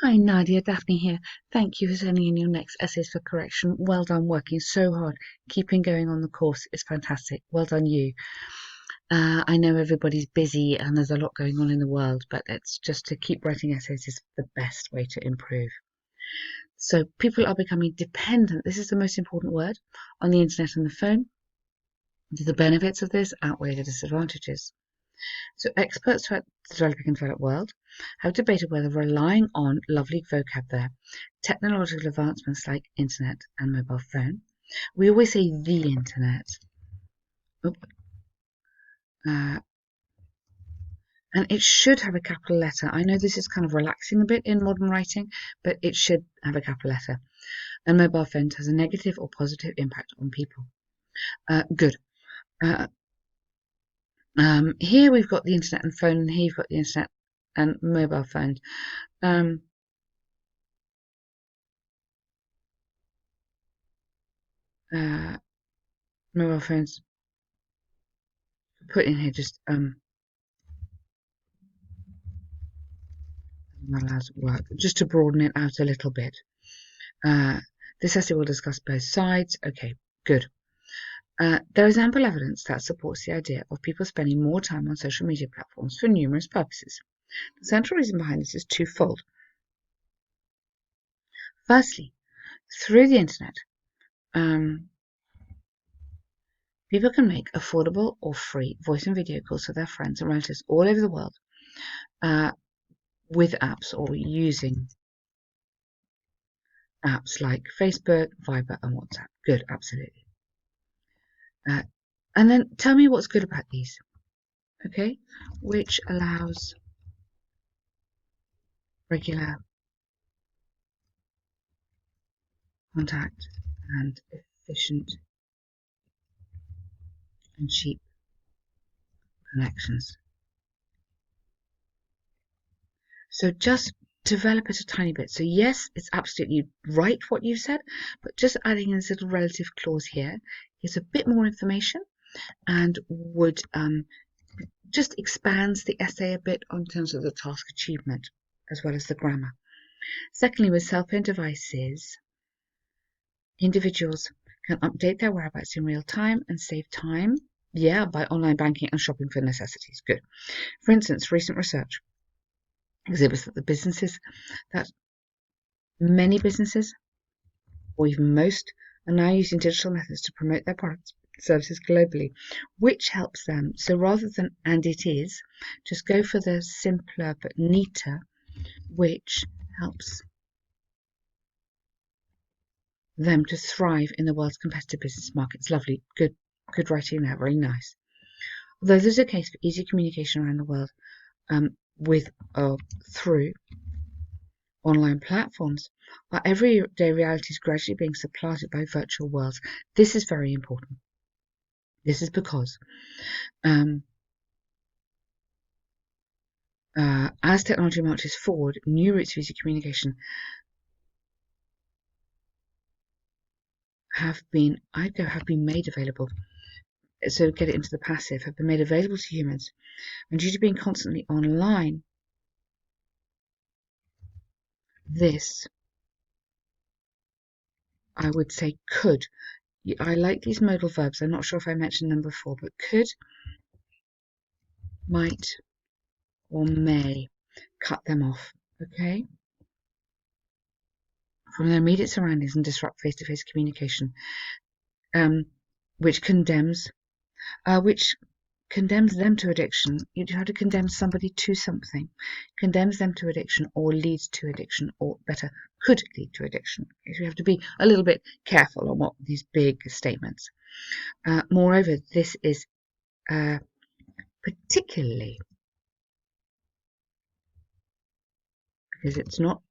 Hi Nadia, Daphne here. Thank you for sending in your next essays for correction. Well done, working so hard. Keeping going on the course is fantastic. Well done, you. I know everybody's busy and there's a lot going on in the world, but it's just to keep writing essays is the best way to improve. So people are becoming dependent. This is the most important word on the internet and the phone. The benefits of this outweigh the disadvantages. So experts throughout the developing and developed world have debated whether relying on lovely vocab there, technological advancements like internet and mobile phone. We always say the internet. Oop, and it should have a capital letter. I know this is kind of relaxing a bit in modern writing, but it should have a capital letter. And mobile phones has a negative or positive impact on people. Good. Uh, Here we've got the internet and phone, and here you've got the internet and mobile phone. Um, uh, Mobile phones put in here just not allowed to work, just to broaden it out a little bit. This essay will discuss both sides. Okay, good. There is ample evidence that supports the idea of people spending more time on social media platforms for numerous purposes. The central reason behind this is twofold. Firstly, through the internet, people can make affordable or free voice and video calls to their friends and relatives all over the world with apps or using apps like Facebook, Viber, and WhatsApp. Good, absolutely. And then tell me what's good about these, okay? Which allows regular contact and efficient and cheap connections. So just develop it a tiny bit. So yes, it's absolutely right what you've said, but just adding in this little relative clause here is a bit more information and would just expands the essay a bit in terms of the task achievement as well as the grammar. Secondly, with cell phone devices, individuals can update their whereabouts in real time and save time, yeah, by online banking and shopping for necessities. Good. For instance, recent research exhibits that many businesses, or even most, are now using digital methods to promote their products and services globally, which helps them. So rather than "and it is", just go for the simpler but neater, which helps them to thrive in the world's competitive business markets. Lovely. Good writing there. Very nice. Although there's a case for easy communication around the world with or through online platforms, our everyday reality is gradually being supplanted by virtual worlds. This is very important. This is because as technology marches forward, new routes of easy communication have been made available. So get it into the passive, have been made available to humans. And due to being constantly online, this, I would say, could. I like these modal verbs. I'm not sure if I mentioned them before, but could, might, or may cut them off, okay, from their immediate surroundings and disrupt face-to-face communication, which condemns them to addiction. You have to condemn somebody to something. Condemns them to addiction or leads to addiction, or better, could lead to addiction. So we have to be a little bit careful on what these big statements. Moreover, this is particularly because it's not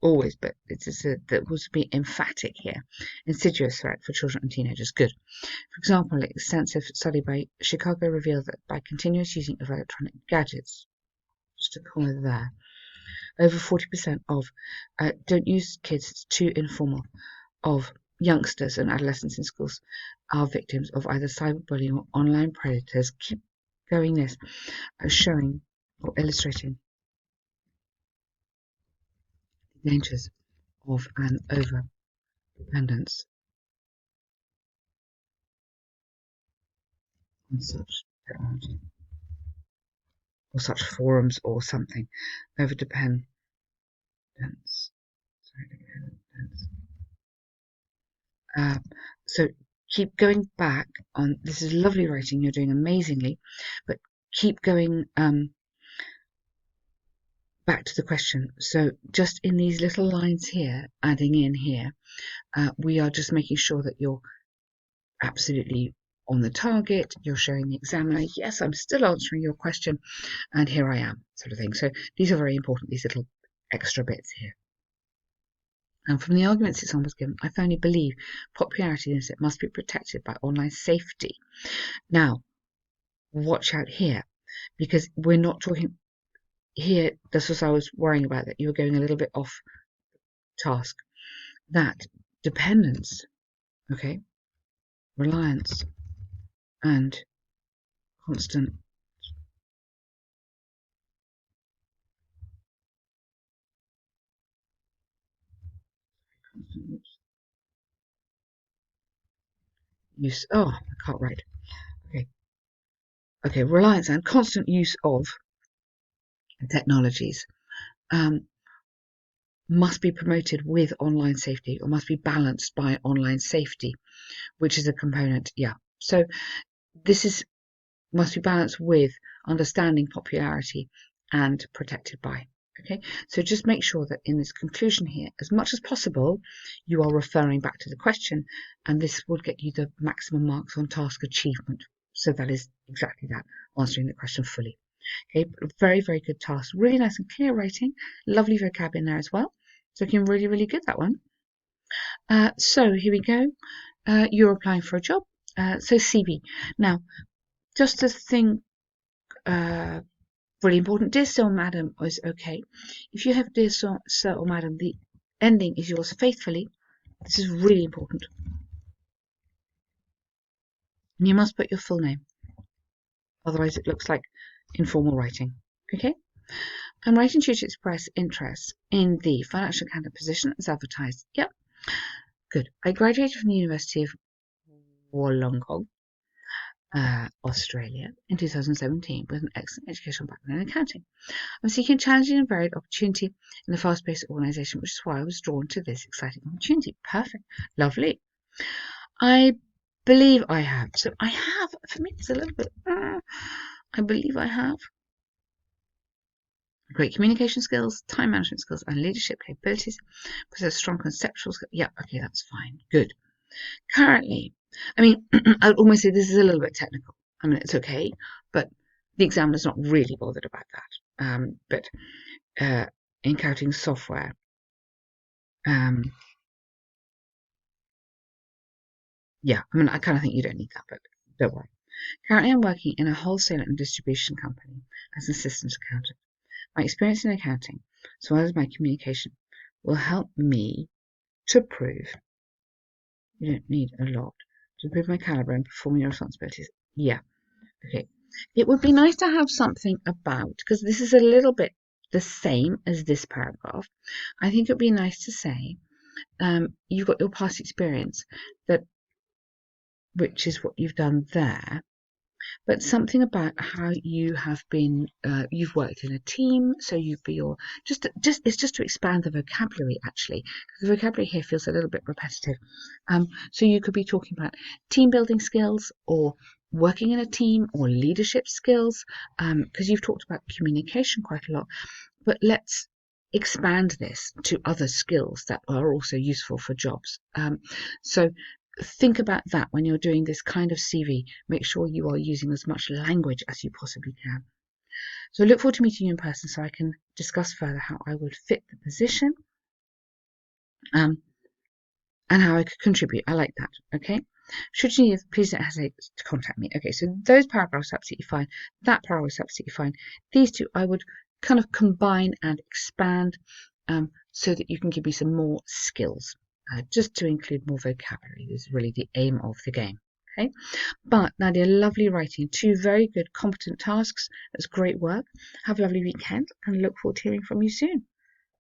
always, but that was to be emphatic here. Insidious threat for children and teenagers. Good. For example, an extensive study by Chicago revealed that by continuous using of electronic gadgets, just a corner there, over 40% of don't use kids, it's too informal, of youngsters and adolescents in schools are victims of either cyberbullying or online predators. Keep going this, showing or illustrating dangers of an over-dependence on such technology or such forums or something. Over-dependence. Sorry, dependence. So keep going back on. This is lovely writing. You're doing amazingly, but keep going back to the question. So just in these little lines here, adding in here, we are just making sure that you're absolutely on the target. You're showing the examiner, yes, I'm still answering your question, and here I am, sort of thing. So these are very important, these little extra bits here. And from the arguments examples given, I firmly believe popularity in it must be protected by online safety. Now, watch out here, because we're not talking here. This was I was worrying about, that you were going a little bit off task. That dependence, okay, reliance, and constant use. Oh, I can't write. Okay, reliance and constant use of technologies must be promoted with online safety, or must be balanced by online safety, which is a component. Yeah. So this must be balanced with understanding popularity and protected by. Okay, so just make sure that in this conclusion here, as much as possible, you are referring back to the question, and this will get you the maximum marks on task achievement. So that is exactly that, answering the question fully. Okay, very, very good task. Really nice and clear writing. Lovely vocab in there as well. It's looking really, really good, that one. So here we go. You're applying for a job. So CV. Now, just a thing, really important. Dear Sir or Madam is okay. If you have Dear Sir or Madam, the ending is yours faithfully. This is really important. And you must put your full name. Otherwise it looks like informal writing. Okay? I'm writing to you to express interest in the financial accountant position as advertised. Yep. Good. I graduated from the University of Wollongong, Australia, in 2017 with an excellent educational background in accounting. I'm seeking a challenging and varied opportunity in a fast-paced organisation, which is why I was drawn to this exciting opportunity. Perfect. Lovely. I believe I have. So I have, for me, it's a little bit, I believe I have great communication skills, time management skills, and leadership capabilities. Possess strong conceptual skills. Yeah, okay, that's fine. Good. Currently, I mean, I'd almost say this is a little bit technical. I mean, it's okay, but the examiner's not really bothered about that. But encoding software, yeah, I mean, I kind of think you don't need that, but don't worry. Currently, I'm working in a wholesale and distribution company as an assistant accountant. My experience in accounting, as well as my communication, will help me to prove you don't need a lot to improve my caliber and performing your responsibilities. Yeah, okay. It would be nice to have something about, because this is a little bit the same as this paragraph. I think it would be nice to say, you've got your past experience, that which is what you've done there, but something about how you have been, you've worked in a team, so you've been your, it's just to expand the vocabulary, actually, because the vocabulary here feels a little bit repetitive. So you could be talking about team building skills, or working in a team, or leadership skills, because you've talked about communication quite a lot, but let's expand this to other skills that are also useful for jobs. So think about that when you're doing this kind of CV. Make sure you are using as much language as you possibly can. So I look forward to meeting you in person so I can discuss further how I would fit the position, and how I could contribute. I like that. Okay. Should you need, please don't hesitate to contact me. Okay, so those paragraphs are absolutely fine. That paragraph is absolutely fine. These two I would kind of combine and expand, so that you can give me some more skills, just to include more vocabulary. Is really the aim of the game. Okay, but Nadia, lovely writing. Two very good, competent tasks. That's great work. Have a lovely weekend, and look forward to hearing from you soon.